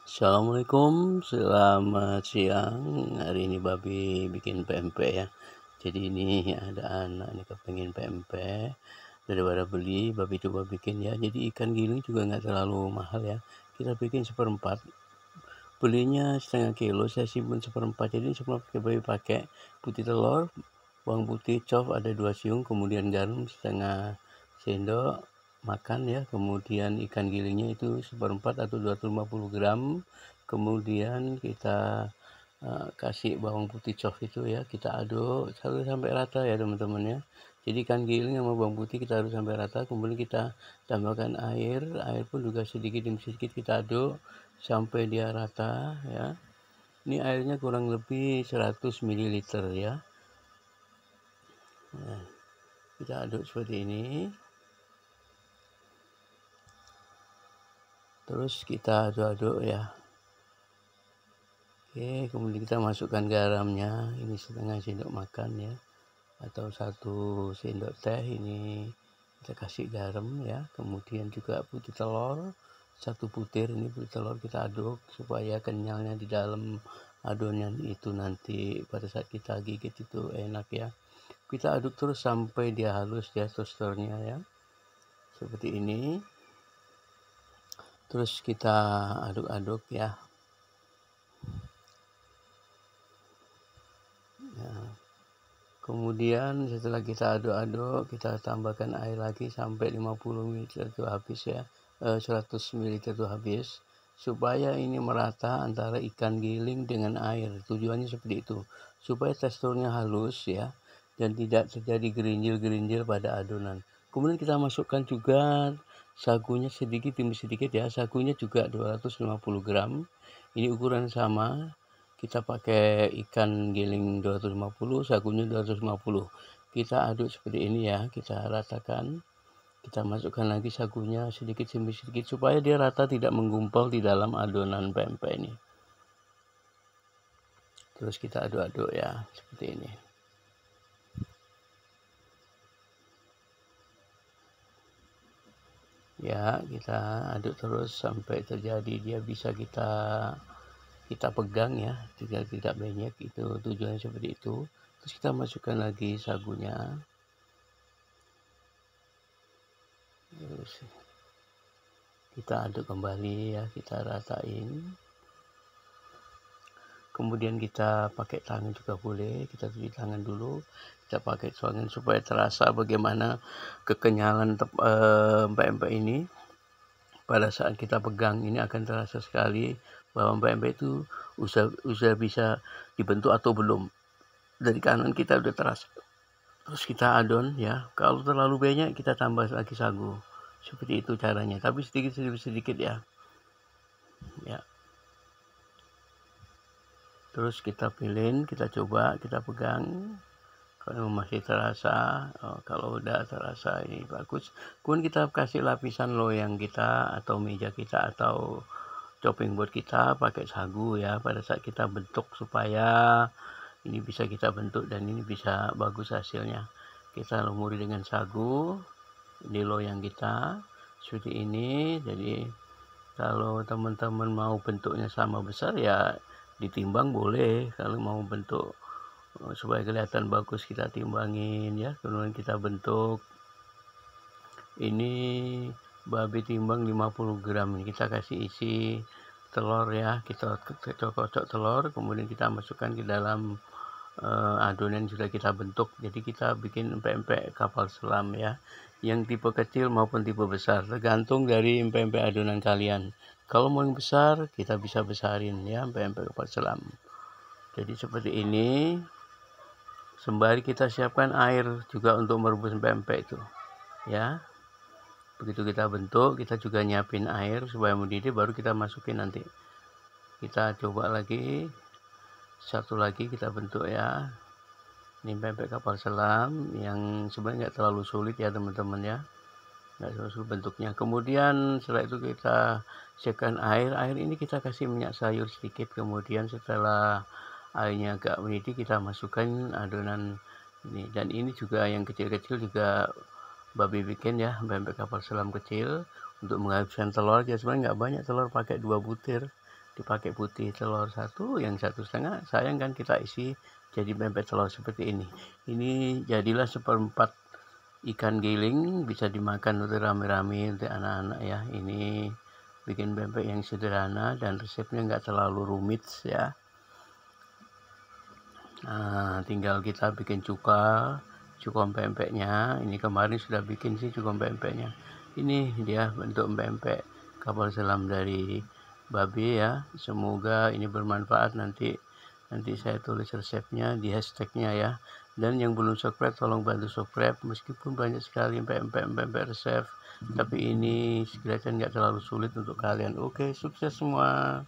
Assalamualaikum, selamat siang. Hari ini babi bikin pempek ya. Jadi ini ada anak nih kepengen pempek, daripada beli, babi coba bikin ya. Jadi ikan giling juga nggak terlalu mahal ya. Kita bikin seperempat. Belinya setengah kilo, saya simpan seperempat. Jadi seperempat babi pakai putih telur, bawang putih chop ada 2 siung, kemudian garam setengah sendok makan ya, kemudian ikan gilingnya itu seperempat atau 250 gram, kemudian kita kasih bawang putih chop itu ya, kita aduk sampai rata ya teman-teman ya. Jadi ikan giling sama bawang putih kita aduk sampai rata, kemudian kita tambahkan air pun juga sedikit demi sedikit kita aduk sampai dia rata ya. Ini airnya kurang lebih 100 ml ya. Nah, kita aduk seperti ini. Terus kita aduk-aduk ya. Oke, kemudian kita masukkan garamnya. Ini setengah sendok makan ya, atau 1 sendok teh. Ini kita kasih garam ya. Kemudian juga putih telur 1 butir. Ini putih telur kita aduk supaya kenyalnya di dalam adonan itu nanti pada saat kita gigit itu enak ya. Kita aduk terus sampai dia halus ya teksturnya ya, seperti ini. Terus kita aduk-aduk ya. Nah, kemudian setelah kita aduk-aduk, kita tambahkan air lagi sampai 50 ml itu habis ya, 100 ml itu habis, supaya ini merata antara ikan giling dengan air. Tujuannya seperti itu, supaya teksturnya halus ya, dan tidak terjadi gerinjil-gerinjil pada adonan. Kemudian kita masukkan juga sagunya sedikit demi sedikit ya. Sagunya juga 250 gram. Ini ukuran sama. Kita pakai ikan giling 250, sagunya 250. Kita aduk seperti ini ya, kita ratakan. Kita masukkan lagi sagunya sedikit demi sedikit supaya dia rata, tidak menggumpal di dalam adonan pempek ini. Terus kita aduk-aduk ya, seperti ini. Ya, kita aduk terus sampai terjadi dia bisa kita pegang ya, tidak banyak, itu tujuannya seperti itu. Terus kita masukkan lagi sagunya. Terus kita aduk kembali ya, kita ratain. Kemudian kita pakai tangan juga boleh, kita cuci tangan dulu. Kita pakai tangan supaya terasa bagaimana kekenyalan pempek ini. Pada saat kita pegang ini akan terasa sekali bahwa pempek itu udah bisa dibentuk atau belum. Dari kanan kita udah terasa. Terus kita adon ya. Kalau terlalu banyak kita tambah lagi sagu. Seperti itu caranya. Tapi sedikit ya. Ya. Terus kita pilih, kita coba, kita pegang. Kalau masih terasa, kalau udah terasa ini bagus. Kemudian kita kasih lapisan loyang kita atau meja kita atau chopping board kita pakai sagu ya, pada saat kita bentuk supaya ini bisa kita bentuk dan ini bisa bagus hasilnya. Kita lumuri dengan sagu, ini loyang kita seperti ini. Jadi kalau teman-teman mau bentuknya sama besar ya ditimbang boleh. Kalau mau bentuk supaya kelihatan bagus kita timbangin ya, kemudian kita bentuk. Ini babi timbang 50 gram, kita kasih isi telur ya, kita kocok telur, kemudian kita masukkan ke dalam adonan yang sudah kita bentuk. Jadi kita bikin pempek kapal selam ya, yang tipe kecil maupun tipe besar, tergantung dari pempek adonan kalian. Kalau mau yang besar kita bisa besarin ya, pempek kapal selam. Jadi seperti ini. Sembari kita siapkan air juga untuk merebus pempek itu ya. Begitu kita bentuk, kita juga nyiapin air supaya mendidih, baru kita masukin nanti. Kita coba lagi, satu lagi kita bentuk ya. Ini pempek kapal selam yang sebenarnya nggak terlalu sulit ya teman-teman ya, nggak terlalu sulit bentuknya. Kemudian setelah itu kita siapkan air ini kita kasih minyak sayur sedikit. Kemudian setelah airnya agak mendidih, kita masukkan adonan ini. Dan ini juga yang kecil-kecil juga babi bikin ya, pempek kapal selam kecil untuk menghabiskan telur aja. Sebenarnya nggak banyak telur, pakai 2 butir. dipakai putih telur 1, yang 1,5 sayang kan kita isi jadi pempek telur seperti ini. Ini jadilah 1/4 ikan giling, bisa dimakan untuk rame-rame untuk anak-anak ya. Ini bikin pempek yang sederhana dan resepnya nggak terlalu rumit ya. Nah, tinggal kita bikin cukom pempeknya. Ini kemarin sudah bikin sih cukom pempeknya. Ini dia bentuk pempek kapal selam dari Babe ya. Semoga ini bermanfaat. Nanti saya tulis resepnya di hashtagnya ya. Dan yang belum subscribe tolong bantu subscribe. Meskipun banyak sekali pempek resep, tapi ini kelihatan nggak terlalu sulit untuk kalian. Oke, sukses semua.